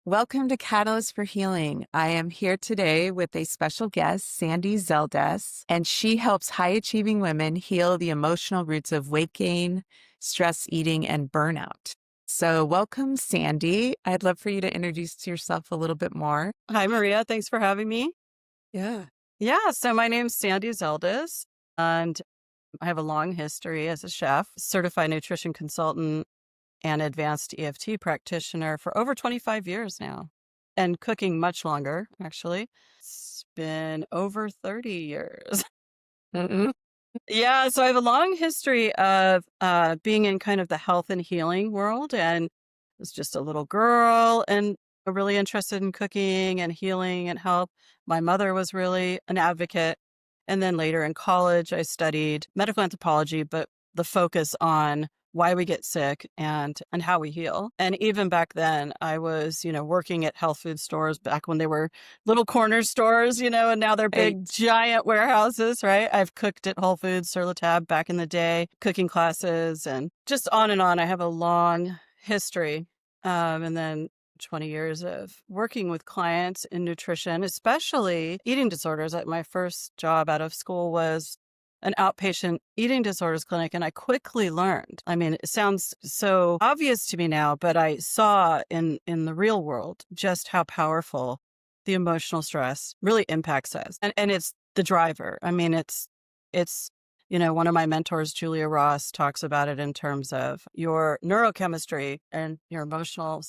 Welcome to Catalyst for Healing. I am here today with a special guest, Sandy Zeldes, and she helps high achieving women heal the emotional roots of weight gain, stress eating, and burnout. So, welcome, Sandy. I'd love for you to introduce yourself a little bit more. Hi, Maria. Thanks for having me. Yeah. So my name's Sandy Zeldes, and I have a long history as a chef, certified nutrition consultant, and advanced EFT practitioner for over 25 years now, and cooking much longer, actually. It's been over 30 years. Mm-mm. So I have a long history of being in kind of the health and healing world, and was just a little girl and really interested in cooking and healing and health. My mother was really an advocate. And then later in college, I studied medical anthropology, but the focus on why we get sick and how we heal. And even back then, I was, working at health food stores back when they were little corner stores, and now they're big, Right. giant warehouses, right? I've cooked at Whole Foods, Sur La Table back in the day, cooking classes, and just on and on. I have a long history. And then 20 years of working with clients in nutrition, especially eating disorders. My first job out of school was an outpatient eating disorders clinic, and I quickly learned. I mean, it sounds so obvious to me now, but I saw in the real world just how powerful the emotional stress really impacts us. And it's the driver. I mean, it's one of my mentors, Julia Ross, talks about it in terms of your neurochemistry and your emotional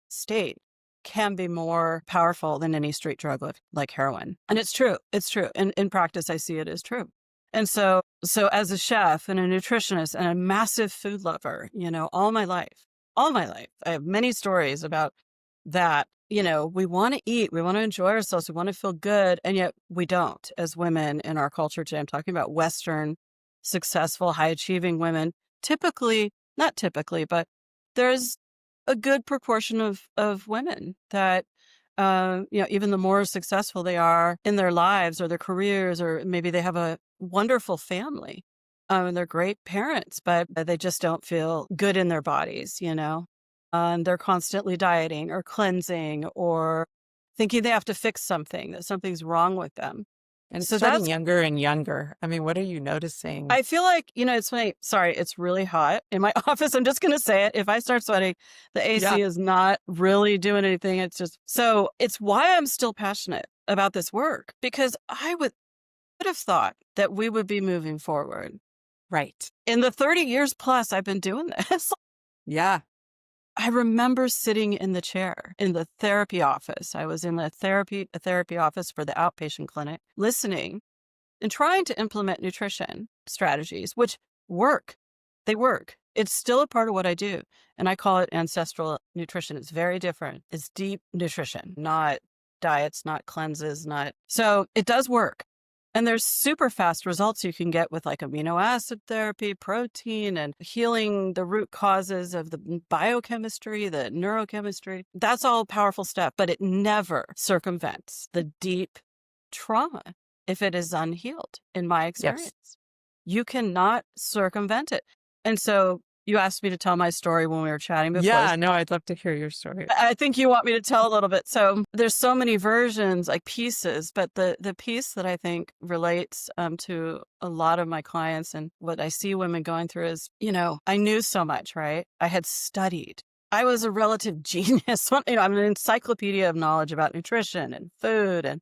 state can be more powerful than any street drug like heroin. And it's true. It's true. In practice, I see it as true. And so as a chef and a nutritionist and a massive food lover, all my life, I have many stories about that. We want to eat, we want to enjoy ourselves, we want to feel good. And yet we don't as women in our culture today. I'm talking about Western, successful, high achieving women. Not typically, but there's a good proportion of women that, even the more successful they are in their lives or their careers, or maybe they have a wonderful family, and they're great parents, but they just don't feel good in their bodies, and they're constantly dieting or cleansing or thinking they have to fix something, that something's wrong with them. And it's So starting that's younger and younger. I mean, what are you noticing? I feel like, it's funny. Sorry, it's really hot in my office. I'm just going to say it. If I start sweating, the Yeah. AC is not really doing anything. So it's why I'm still passionate about this work, because I would have thought that we would be moving forward. Right. In the 30 years plus I've been doing this, Yeah. I remember sitting in the chair in the therapy office. I was in a therapy office for the outpatient clinic, listening and trying to implement nutrition strategies, which work. They work. It's still a part of what I do. And I call it ancestral nutrition. It's very different. It's deep nutrition, not diets, not cleanses, not. So it does work. And there's super fast results you can get with like amino acid therapy, protein, and healing the root causes of the biochemistry, the neurochemistry. That's all powerful stuff, but it never circumvents the deep trauma if it is unhealed, in my Yes. experience. You cannot circumvent it. And so you asked me to tell my story when we were chatting before. Yeah. No, I'd love to hear your story. I think you want me to tell a little bit. So there's so many versions, like pieces, but the piece that I think relates to a lot of my clients and what I see women going through is, I knew so much, right? I had studied. I was a relative genius. I'm an encyclopedia of knowledge about nutrition and food, and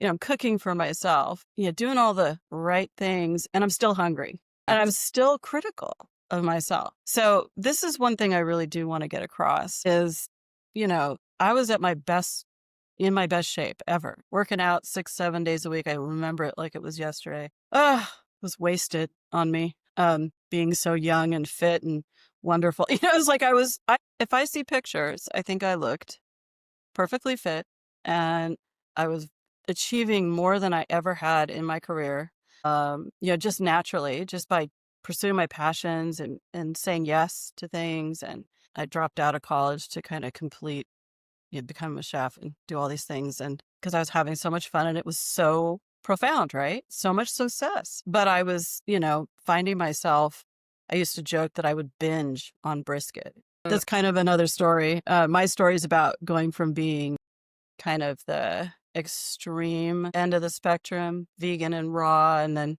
I'm cooking for myself, doing all the right things, and I'm still hungry and I'm still critical of myself. So this is one thing I really do want to get across is, I was at my best, in my best shape ever, working out 6, 7 days a week. I remember it like it was yesterday. It was wasted on me, being so young and fit and wonderful. It's like if I see pictures, I think I looked perfectly fit, and I was achieving more than I ever had in my career. Just naturally, just by pursuing my passions and saying yes to things. And I dropped out of college to kind of complete, become a chef and do all these things. And because I was having so much fun and it was so profound, right? So much success. But I was, finding myself, I used to joke that I would binge on brisket. That's kind of another story. My story is about going from being kind of the extreme end of the spectrum, vegan and raw, and then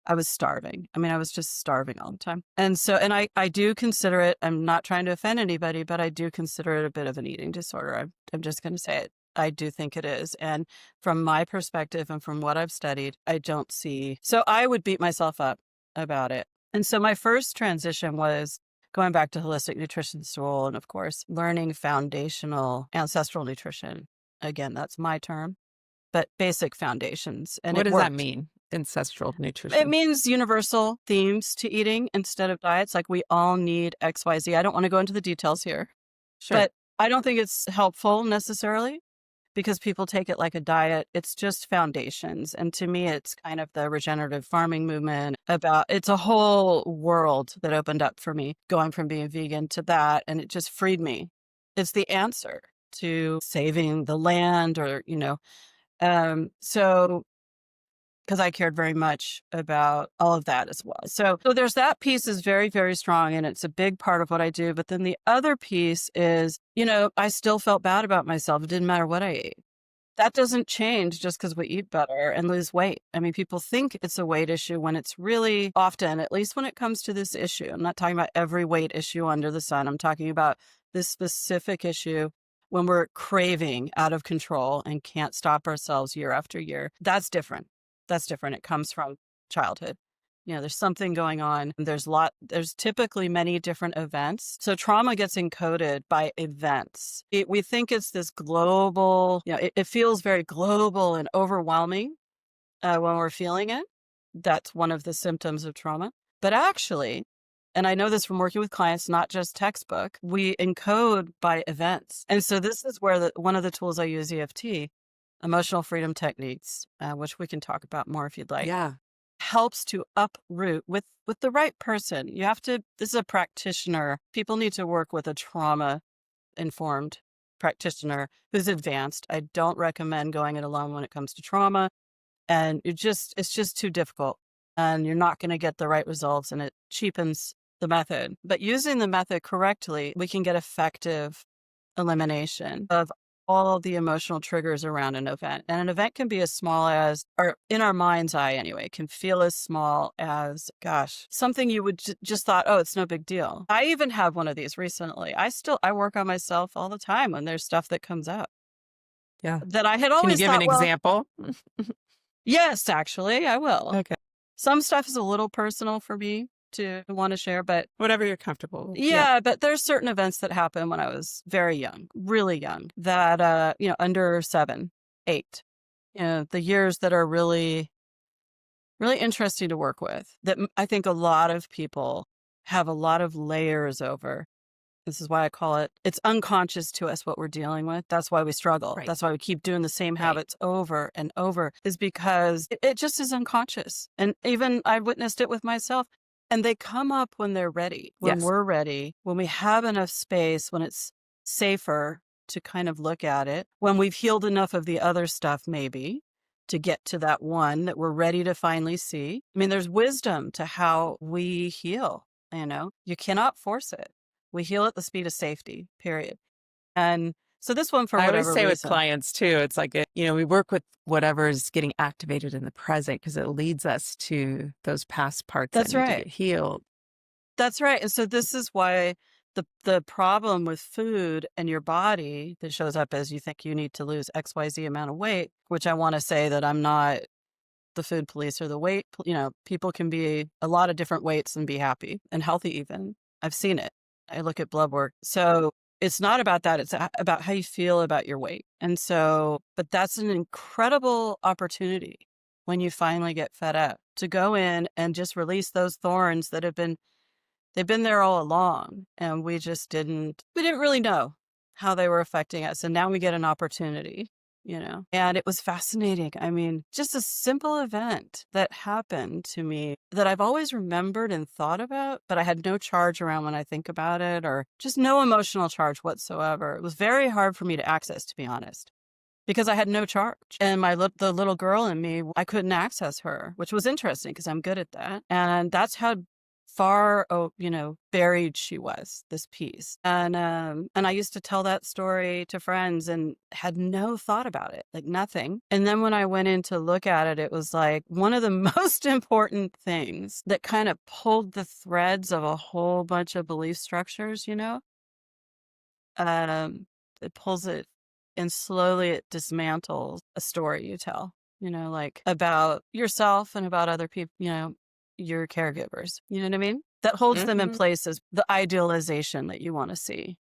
I was starving. I mean, I was just starving all the time. And so, and I do consider it, I'm not trying to offend anybody, but I do consider it a bit of an eating disorder. I'm just going to say it. I do think it is. And from my perspective and from what I've studied, I don't see. So I would beat myself up about it. And so my first transition was going back to holistic nutrition school and, of course, learning foundational ancestral nutrition. Again, that's my term, but basic foundations. And What it does that worked. mean? Ancestral It nutrition. means universal themes to eating instead of diets. Like we all need XYZ. I don't want to go into the details here, Sure. but I don't think it's helpful necessarily because people take it like a diet. It's just foundations. And to me, it's kind of the regenerative farming movement it's a whole world that opened up for me going from being vegan to that. And it just freed me. It's the answer to saving the land so because I cared very much about all of that as well. So there's that piece is very, very strong and it's a big part of what I do. But then the other piece is, I still felt bad about myself. It didn't matter what I ate. That doesn't change just because we eat better and lose weight. I mean, people think it's a weight issue when it's really often, at least when it comes to this issue. I'm not talking about every weight issue under the sun. I'm talking about this specific issue when we're craving out of control and can't stop ourselves year after year. That's different. That's different. It comes from childhood. There's something going on. There's typically many different events. So trauma gets encoded by events. We think it's this global, it feels very global and overwhelming when we're feeling it. That's one of the symptoms of trauma. But actually, and I know this from working with clients, not just textbook, we encode by events. And so this is where one of the tools I use, EFT, emotional freedom techniques, which we can talk about more if you'd like. Yeah. Helps to uproot with the right person. This is a practitioner. People need to work with a trauma informed practitioner who's advanced. I don't recommend going it alone when it comes to trauma. And it's just too difficult and you're not going to get the right results and it cheapens the method. But using the method correctly, we can get effective elimination of all the emotional triggers around an event. And an event can be as small as, or in our mind's eye anyway, can feel as small as, something you would just thought, oh, it's no big deal. I even have one of these recently. I work on myself all the time when there's stuff that comes up. Yeah. That I had Can you always give thought, an example? yes, actually, I will. Okay. Some stuff is a little personal for me to want to share, but Whatever you're comfortable with. yeah, but there's certain events that happened when I was very young, really young, that, under 7, 8, the years that are really, really interesting to work with that I think a lot of people have a lot of layers over. This is why I call it's unconscious to us what we're dealing with. That's why we struggle. Right. That's why we keep doing the same habits over and over, is because it just is unconscious. And even I've witnessed it with myself. And they come up when they're ready, when Yes. we're ready, when we have enough space, when it's safer to kind of look at it, when we've healed enough of the other stuff, maybe to get to that one that we're ready to finally see. I mean, there's wisdom to how we heal, you cannot force it. We heal at the speed of safety, period. And so this one, for I always whatever say with reason, clients too, it's like, we work with whatever is getting activated in the present because it leads us to those past parts that's that need to right. get healed. That's right. And so this is why the problem with food and your body that shows up as you think you need to lose XYZ amount of weight, which I want to say that I'm not the food police or the weight, people can be a lot of different weights and be happy and healthy even. I've seen it. I look at blood work. So it's not about that. It's about how you feel about your weight. And so, but that's an incredible opportunity when you finally get fed up to go in and just release those thorns that they've been there all along. And we didn't really know how they were affecting us. And now we get an opportunity, and it was fascinating. I mean, just a simple event that happened to me that I've always remembered and thought about, but I had no charge around when I think about it, or just no emotional charge whatsoever. It was very hard for me to access, to be honest, because I had no charge. And the little girl in me, I couldn't access her, which was interesting because I'm good at that. And that's how far, buried she was, this piece. And I used to tell that story to friends and had no thought about it, like nothing. And then when I went in to look at it, it was like one of the most important things that kind of pulled the threads of a whole bunch of belief structures, um, it pulls it and slowly it dismantles a story you tell, like about yourself and about other people, your caregivers. You know what I mean? That holds them in Hmm. place as the idealization that you want to see,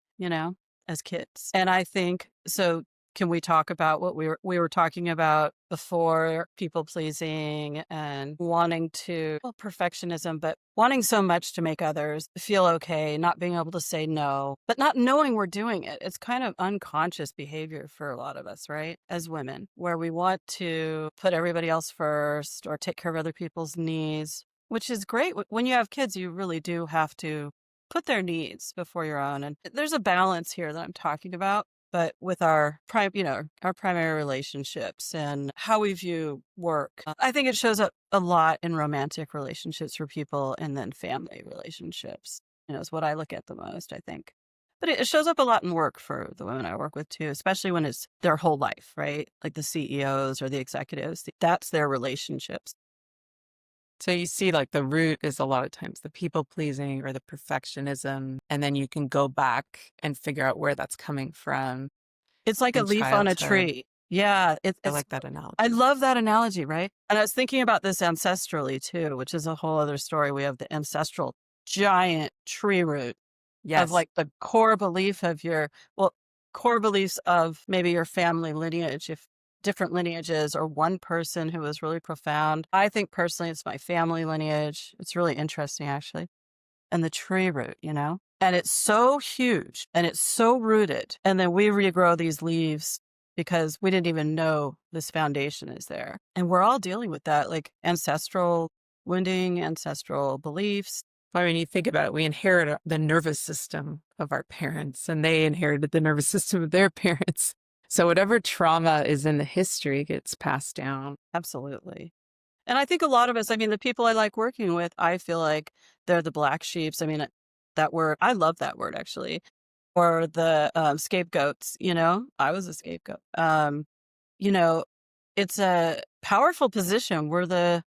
as kids. And I think so. Can we talk about what we were talking about before, people pleasing and wanting to, well, perfectionism, but wanting so much to make others feel okay, not being able to say no, but not knowing we're doing it. It's kind of unconscious behavior for a lot of us, right? As women, where we want to put everybody else first or take care of other people's needs, which is great. When you have kids, you really do have to put their needs before your own. And there's a balance here that I'm talking about. But with our our primary relationships and how we view work, I think it shows up a lot in romantic relationships for people, and then family relationships, is what I look at the most, I think. But it shows up a lot in work for the women I work with too, especially when it's their whole life, right? Like the CEOs or the executives, that's their relationships. So you see, like the root is a lot of times the people pleasing or the perfectionism, and then you can go back and figure out where that's coming from It's like a in leaf on a childhood. tree. Yeah, I it's like that I analogy. love that analogy, right? And I was thinking about this ancestrally too, which is a whole other story. We have the ancestral giant tree root of Yes. like the core belief of core beliefs of maybe your family lineage, if different lineages or one person who was really profound. I think personally it's my family lineage. It's really interesting actually. And the tree root, and it's so huge and it's so rooted. And then we regrow these leaves because we didn't even know this foundation is there. And we're all dealing with that, like ancestral wounding, ancestral beliefs. I mean, you think about it, we inherit the nervous system of our parents, and they inherited the nervous system of their parents. So whatever trauma is in the history gets passed down. Absolutely. And I think a lot of us, I mean, the people I like working with, I feel like they're the black sheeps. I mean, that word, I love that word actually. Or the scapegoats, I was a scapegoat. You know, it's a powerful position. We're the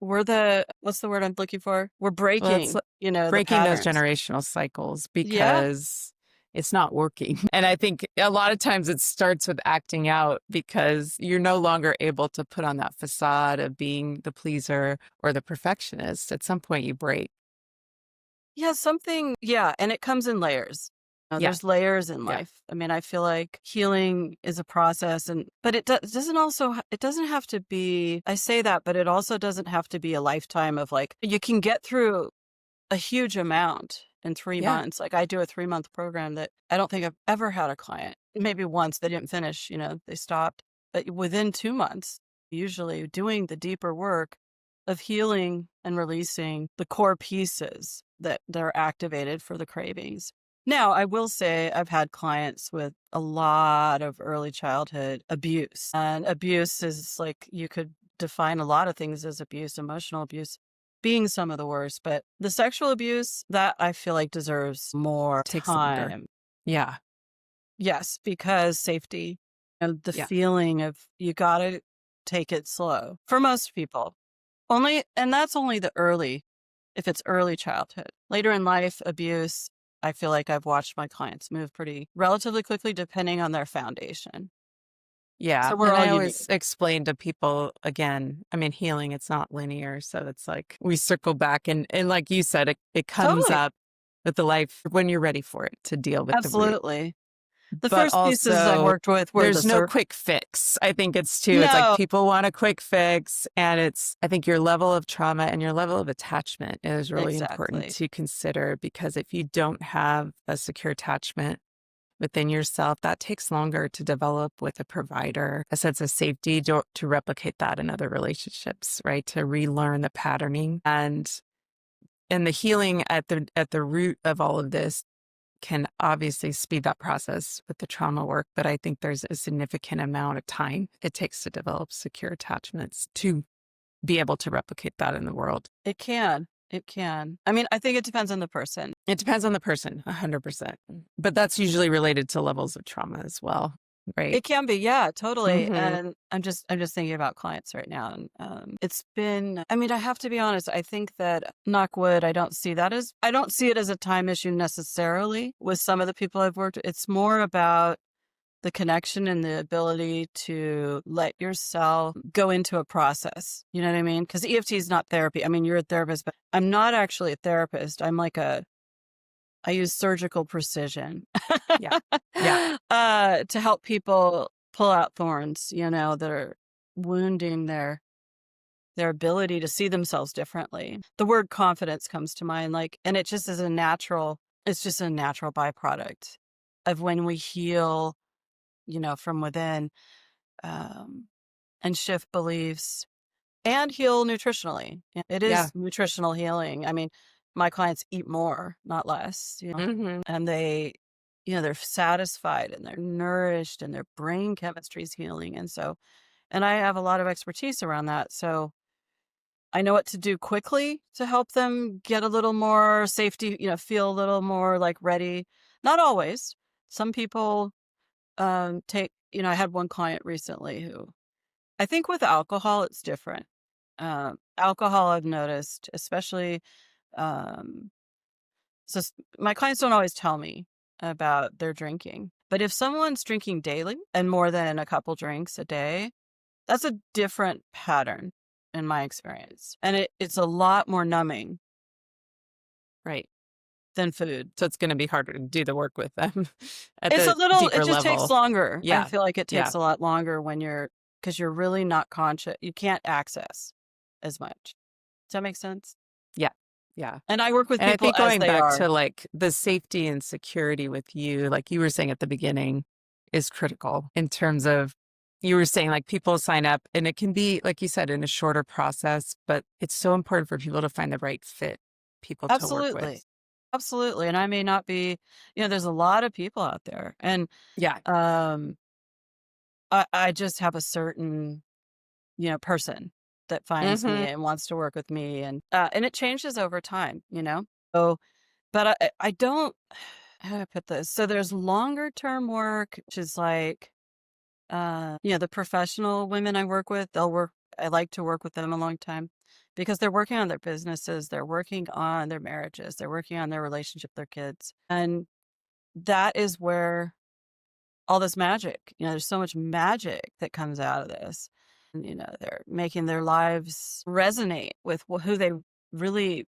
what's the word I'm looking for? We're Well, it's breaking, the breaking those patterns. generational cycles Yeah. because it's not working. And I think a lot of times it starts with acting out because you're no longer able to put on that facade of being the pleaser or the perfectionist. At some point, you break. Yeah, and it comes in layers. Yeah. There's layers in Yeah. life. I mean, I feel like healing is a process, but it doesn't have to be, I say that, but it also doesn't have to be a lifetime of like, you can get through a huge amount in three Yeah. months. Like I do a 3-month program that I don't think I've ever had a client. Maybe once they didn't finish, they stopped. But within 2 months, usually doing the deeper work of healing and releasing the core pieces that are activated for the cravings. Now, I will say I've had clients with a lot of early childhood abuse. And abuse is like, you could define a lot of things as abuse, emotional abuse being some of the worst, but the sexual abuse, that I feel like deserves more Takes longer. time. Yeah. Yes, because safety and the Yeah. feeling of you got to take it slow for most people. And that's only if it's early childhood. Later in life, abuse, I feel like I've watched my clients move pretty relatively quickly depending on their foundation. Yeah. So we're And all I always unique. explain to people again, I mean, healing, it's not linear. So it's like we circle back and like you said, it comes Totally. up with the life when you're ready for it to deal with the root. Absolutely. The But first pieces I also, worked with were there's no quick fix. I think it's like no, people want a quick fix. And I think your level of trauma and your level of attachment is really important exactly. to consider because if you don't have a secure attachment within yourself, that takes longer to develop with a provider, a sense of safety to replicate that in other relationships, right? To relearn the patterning and the healing at the root of all of this can obviously speed that process with the trauma work, but I think there's a significant amount of time it takes to develop secure attachments to be able to replicate that in the world. It can. It can. I mean, I think it depends on the person. It depends on the person, 100%. But that's usually related to levels of trauma as well, right? It can be, yeah, totally. Mhm. And I'm just thinking about clients right now, and it's been. I mean, I have to be honest. I think that knock wood, I don't see it as a time issue necessarily with some of the people I've worked with. It's more about the connection and the ability to let yourself go into a process. You know what I mean? Because EFT is not therapy. I mean, you're a therapist, but I'm not actually a therapist. I use surgical precision Yeah. Yeah. to help people pull out thorns, that are wounding their ability to see themselves differently. The word confidence comes to mind, and it just is it's just a natural byproduct of when we heal, from within, um, and shift beliefs and heal nutritionally. Yeah, it Yeah. is nutritional healing. I mean, my clients eat more, not less, Mhm. and they're satisfied and they're nourished and their brain chemistry is healing. And I have a lot of expertise around that. So I know what to do quickly to help them get a little more safety, feel a little more like ready. Not always. Some people I had one client recently who I think with alcohol, it's different. Alcohol, I've noticed, especially, um, my clients don't always tell me about their drinking. But if someone's drinking daily and more than a couple drinks a day, that's a different pattern in my experience. And it's a lot more numbing Right. than food. So it's gonna be harder to do the work with them at the It deeper just takes level. longer. I Yeah. feel like it Yeah. takes a lot longer because you're really not conscious. You can't access as much. Does that make sense? Yeah. Yeah. And I work with And I people think as going they back are. to, like, the safety and security with you, like you were saying at the beginning, is critical in terms of you were saying, like, people sign up and it can be, like you said, in a shorter process, but it's so important for people to find the right fit people to work Absolutely. with. Absolutely. And I may not be, there's a lot of people out there. And Yeah. um, I just have a certain, person that finds me Mhm. and wants to work with me. And it changes over time. So, but I don't, how do I put this? So there's longer term work, which is like, the professional women I work with, I like to work with them a long time because they're working on their businesses, they're working on their marriages, they're working on their relationship with their kids. And that is where all this magic, there's so much magic that comes out of this. And, they're making their lives resonate with who they really,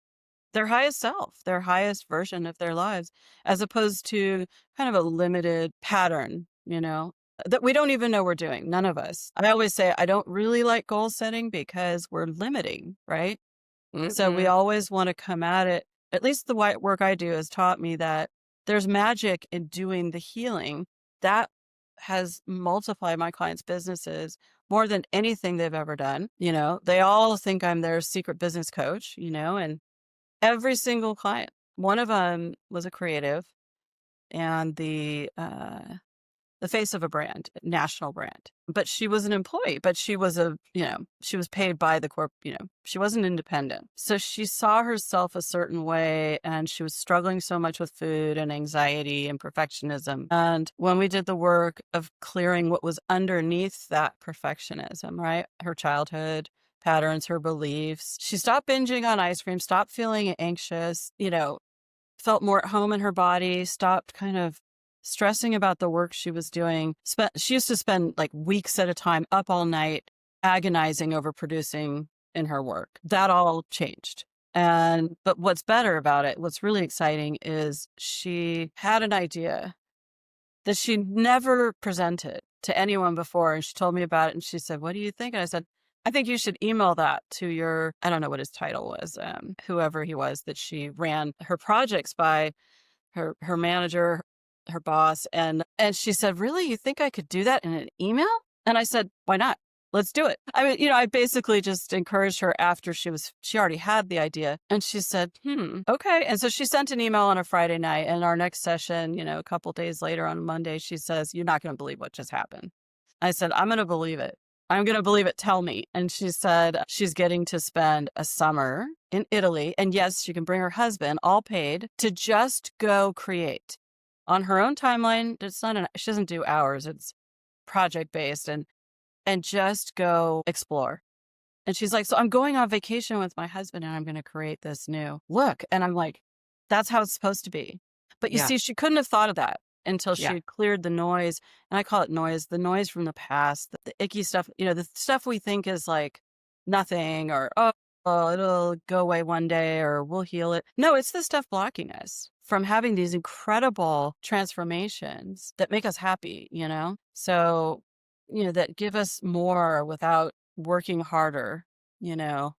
their highest self, their highest version of their lives, as opposed to kind of a limited pattern, that we don't even know we're doing. None of us. I always say I don't really like goal setting because we're limiting, right? So we Mhm. always want to come at it. At least the work I do has taught me that there's magic in doing the healing that has multiplied my clients' businesses more than anything they've ever done. They all think I'm their secret business coach, and every single client. One of them was a creative and the face of a brand, national brand. But she was an employee, but she was paid by the she wasn't independent. So she saw herself a certain way and she was struggling so much with food and anxiety and perfectionism. And when we did the work of clearing what was underneath that perfectionism, right? Her childhood patterns, her beliefs, she stopped binging on ice cream, stopped feeling anxious, felt more at home in her body, stopped kind of stressing about the work she was doing. She used to spend like weeks at a time up all night agonizing over producing in her work. That all changed. But what's better about it, what's really exciting is she had an idea that she never presented to anyone before. And she told me about it and she said, "What do you think?" And I said, "I think you should email that to I don't know what his title was, whoever he was that she ran her projects by, her manager, her boss." And she said, "Really? You think I could do that in an email?" And I said, "Why not? Let's do it." I mean, I basically just encouraged her after she already had the idea. And she said, okay. And so she sent an email on a Friday night. And our next session, a couple days later on Monday, she says, "You're not going to believe what just happened." I said, "I'm going to believe it." I'm going to believe it. Tell me. And she said she's getting to spend a summer in Italy. And yes, she can bring her husband, all paid, to just go create on her own timeline. She doesn't do hours. It's project based and just go explore. And she's like, so I'm going on vacation with my husband and I'm going to create this new look. And I'm like, that's how it's supposed to be. But you Yeah. see, she couldn't have thought of that until she Yeah. had cleared the noise. And I call it noise, the noise from the past, the icky stuff, the stuff we think is like nothing or, oh, it'll go away one day or we'll heal it. No, it's the stuff blocking us from having these incredible transformations that make us happy. So, that give us more without working harder, you know.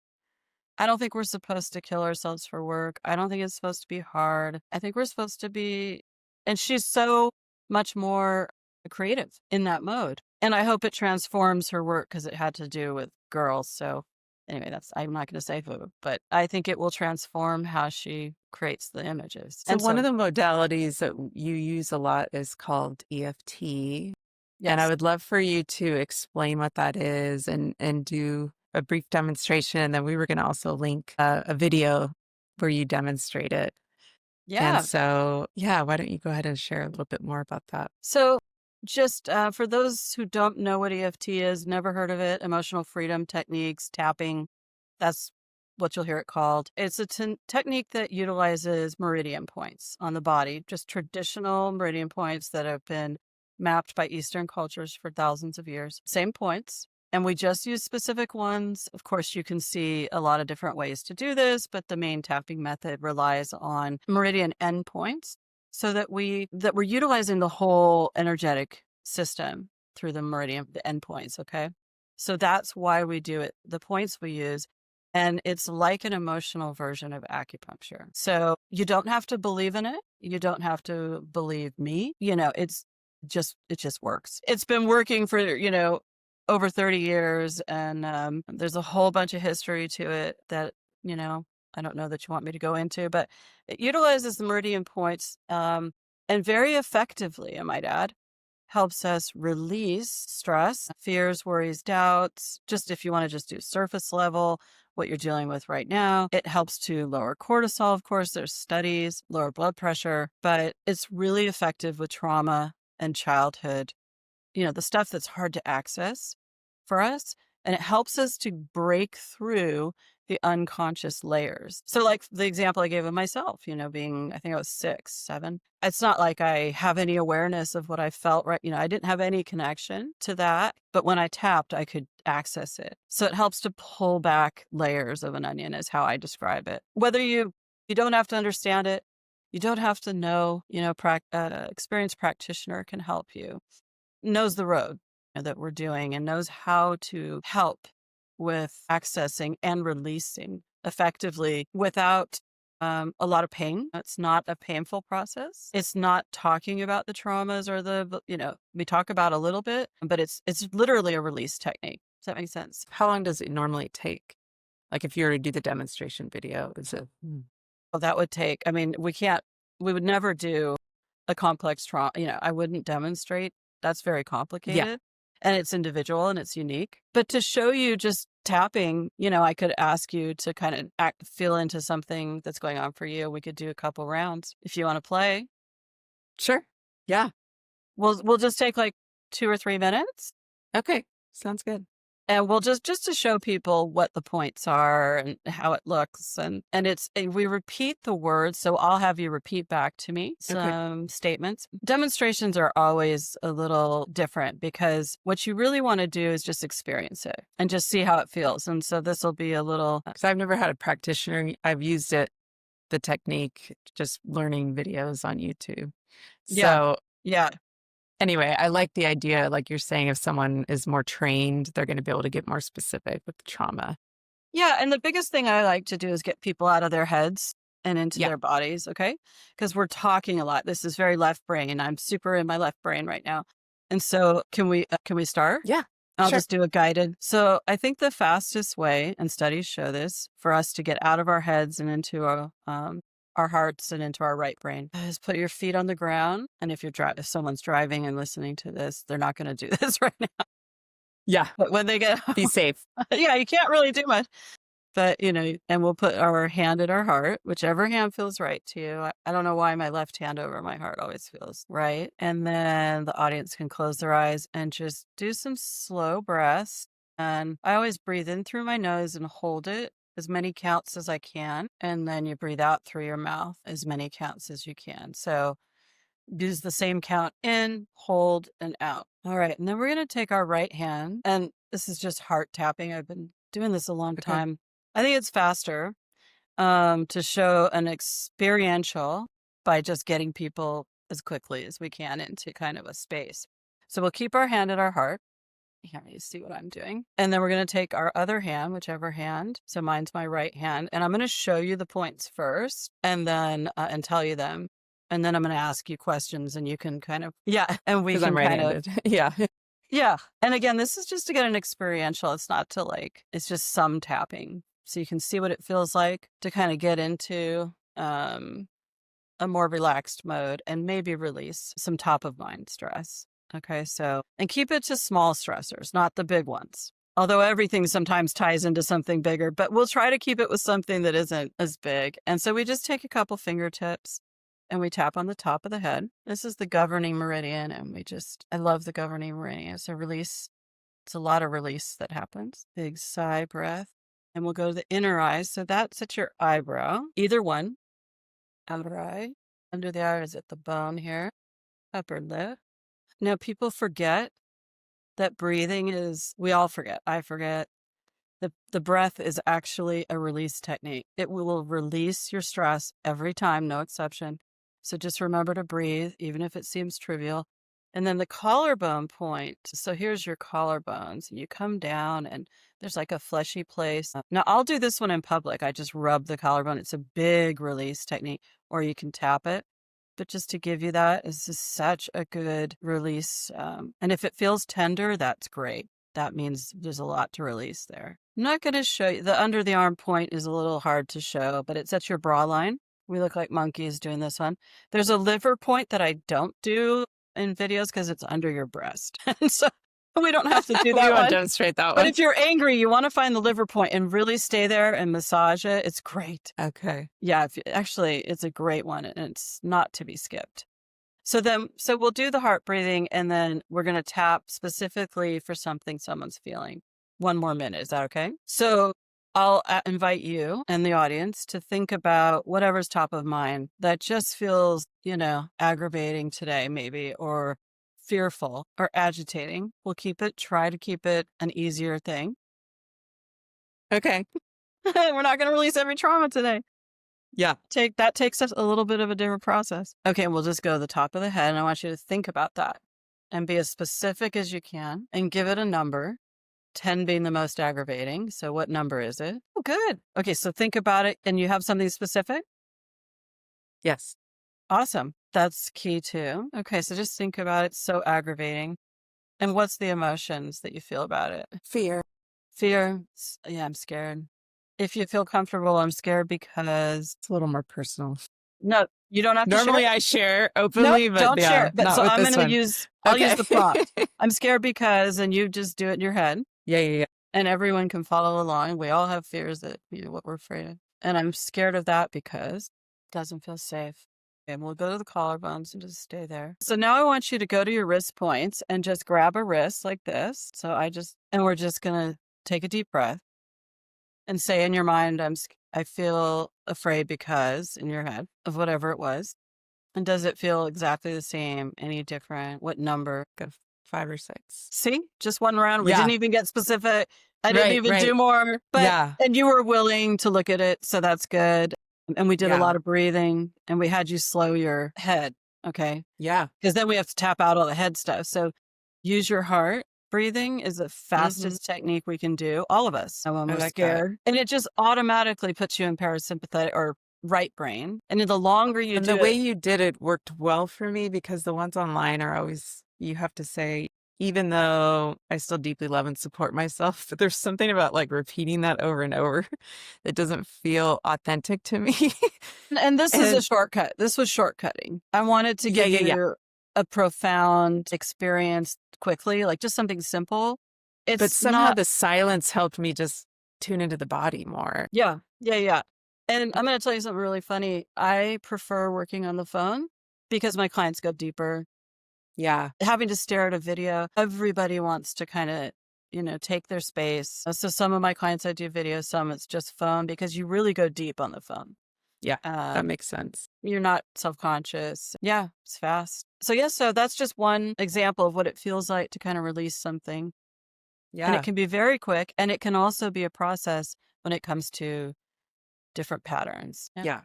I don't think we're supposed to kill ourselves for work. I don't think it's supposed to be hard. I think we're supposed to be, and she's so much more creative in that mode. And I hope it transforms her work because it had to do with girls. So anyway, I'm not going to say who, but I think it will transform how she creates the images. So And one of so, the modalities that you use a lot is called EFT. And I yes. would love for you to explain what that is and do a brief demonstration. And then we were going to also link a video where you demonstrate it. And Yeah. so, yeah, why don't you go ahead and share a little bit more about that? So, just for those who don't know what EFT is, never heard of it, emotional freedom techniques, tapping, that's what you'll hear it called. It's a technique that utilizes meridian points on the body, just traditional meridian points that have been mapped by Eastern cultures for thousands of years. Same points. And we just use specific ones. Of course, you can see a lot of different ways to do this, but the main tapping method relies on meridian endpoints so that we're utilizing the whole energetic system through the meridian, the endpoints. Okay. So that's why we do it. The points we use, and it's like an emotional version of acupuncture. So you don't have to believe in it. You don't have to believe me. It just works. It's been working for, over 30 years. And there's a whole bunch of history to it that, I don't know that you want me to go into, but it utilizes the meridian points and very effectively, I might add, helps us release stress, fears, worries, doubts. Just if you want to just do surface level, what you're dealing with right now, it helps to lower cortisol. Of course, there's studies, lower blood pressure, but it's really effective with trauma and childhood, the stuff that's hard to access for us. And it helps us to break through the unconscious layers. So like the example I gave of myself, I think I was 6, 7. It's not like I have any awareness of what I felt, right? I didn't have any connection to that, but when I tapped, I could access it. So it helps to pull back layers of an onion is how I describe it. Whether you don't have to understand it, you don't have to know, experienced practitioner can help you, knows the road that we're doing and knows how to help with accessing and releasing effectively without a lot of pain. It's not a painful process. It's not talking about the traumas or we talk about a little bit, but it's literally a release technique. Does that make sense? How long does it normally take? Like if you were to do the demonstration video, is it? Well, that would take, we would never do a complex trauma. I wouldn't demonstrate. That's very Yeah, complicated and it's individual and it's unique. But to show you just tapping, I could ask you to kind of feel into something that's going on for you. We could do a couple rounds if you want to play. sure. Yeah. We'll just take like 2 or 3 minutes. Okay. Sounds good. And we'll just to show people what the points are and how it looks. And we repeat the words. So I'll have you repeat back to me Okay. some statements. Demonstrations are always a little different because what you really want to do is just experience it and just see how it feels. And so this will be a little, Because I've never had a practitioner. I've used it, the technique, just learning videos on YouTube. yeah, So yeah. anyway, I like the idea, like you're saying, if someone is more trained, they're going to be able to get more specific with the trauma. Yeah, and the biggest thing I like to do is get people out of their heads and into Yeah, their bodies, okay? Because we're talking a lot. This is very left brain. I'm super in my left brain right now. And so can we start? yeah, I'll sure. just do a guided. So I think the fastest way, and studies show this, for us to get out of our heads and into our hearts and into our right brain is put your feet on the ground. And if someone's driving and listening to this, they're not going to do this right now. Yeah. But when they get Be safe. yeah, you can't really do much. But, and we'll put our hand at our heart, whichever hand feels right to you. I don't know why my left hand over my heart always feels right. And then the audience can close their eyes and just do some slow breaths. And I always breathe in through my nose and hold it as many counts as I can. And then you breathe out through your mouth as many counts as you can. So use the same count in, hold, and out. All right. And then we're going to take our right hand. And this is just heart tapping. I've been doing this a long time. I think it's faster to show an experiential by just getting people as quickly as we can into kind of a space. So we'll keep our hand at our heart. Here, you see what I'm doing. And then we're going to take our other hand, whichever hand. So mine's my right hand. And I'm going to show you the points first and then and tell you them. And then I'm going to ask you questions and you can kind of, and we can I'm right-handed. Yeah. Yeah. And again, this is just to get an experiential. It's not to it's just some tapping. So you can see what it feels like to kind of get into a more relaxed mode and maybe release some top of mind stress. Okay. So, and keep it to small stressors, not the big ones. Although everything sometimes ties into something bigger, but we'll try to keep it with something that isn't as big. And so we just take a couple fingertips and we tap on the top of the head. This is the governing meridian. And I love the governing meridian. It's a release. It's a lot of release that happens. Big sigh breath. And we'll go to the inner eye. So that's at your eyebrow, either one. Outer eye, under the eye is at the bone here, upper lip. Now, people forget that breathing we all forget. I forget. The breath is actually a release technique. It will release your stress every time, no exception. So just remember to breathe, even if it seems trivial. And then the collarbone point. So here's your collarbones. And you come down and there's like a fleshy place. Now I'll do this one in public. I just rub the collarbone. It's a big release technique, or you can tap it. But just to give you that, this is such a good release. And if it feels tender, that's great. That means there's a lot to release there. I'm not going to show you. The under the arm point is a little hard to show, but it's at your bra line. We look like monkeys doing this one. There's a liver point that I don't do in videos because it's under your breast. And so we don't have to do that We won't one. demonstrate that But one. if you're angry, you want to find the liver point and really stay there and massage it. It's great. Okay. Yeah, actually, it's a great one and it's not to be skipped. So we'll do the heart breathing and then we're going to tap specifically for something someone's feeling. 1 more minute. Is that okay? So I'll invite you and the audience to think about whatever's top of mind that just feels, aggravating today, maybe, or fearful or agitating. We'll try to keep it an easier thing. Okay. We're not going to release every trauma today. Yeah. That takes us a little bit of a different process. Okay, we'll just go to the top of the head, and I want you to think about that and be as specific as you can and give it a number, 10 being the most aggravating. So what number is it? Oh, good. Okay, so think about it. And you have something specific? Yes. Awesome. That's key too. Okay, so just think about it. So aggravating. And what's the emotions that you feel about it? Fear. Fear. Yeah, I'm scared. If you feel comfortable, I'm scared because... It's a little more personal. No, you don't have to Normally share. I share openly, No, but don't share. yeah, But not so with I'm this going one. to use the prompt. I'm scared because, and you just do it in your head. Yeah. And everyone can follow along. We all have fears that, what we're afraid of. And I'm scared of that because it doesn't feel safe. And we'll go to the collarbones and just stay there. So now I want you to go to your wrist points and just grab a wrist like this. So and we're just going to take a deep breath and say in your mind, I feel afraid because, in your head, of whatever it was. And does it feel exactly the same? Any different? What number? 5 or 6. See, just one round. We Yeah. didn't even get specific. I didn't even do more. But and you were willing to look at it, so that's good. And we did a lot of breathing, and we had you slow your head. Okay. Yeah. Because then we have to tap out all the head stuff. So use your heart. Breathing is the fastest technique we can do, all of us. And when we're scared, and it just automatically puts you in parasympathetic or right brain. And the longer you do it. And the way you did it worked well for me because the ones online are always, you have to say, even though I still deeply love and support myself, but there's something about like repeating that over and over that doesn't feel authentic to me. And this is a shortcut. This was shortcutting. I wanted to give you a profound experience quickly, like just something simple. But It's somehow not. the silence helped me just tune into the body more. Yeah, yeah, yeah. And I'm going to tell you something really funny. I prefer working on the phone because my clients go deeper. Yeah. Having to stare at a video, everybody wants to kind of, take their space. So some of my clients, I do video, some it's just phone because you really go deep on the phone. Yeah. That Um, makes sense. you're not self-conscious. Yeah, it's fast. So yeah, so that's just one example of what it feels like to kind of release something. And it Yeah. can be very quick, and it can also be a process when it comes to different patterns. Yeah. Yeah.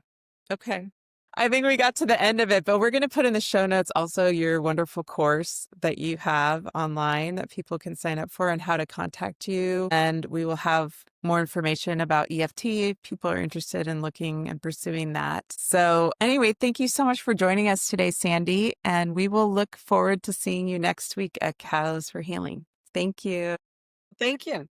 Okay. I think we got to the end of it, but we're going to put in the show notes also your wonderful course that you have online that people can sign up for and how to contact you. And we will have more information about EFT if people are interested in looking and pursuing that. So anyway, thank you so much for joining us today, Sandy. And we will look forward to seeing you next week at Catalyst for Healing. Thank you. Thank you.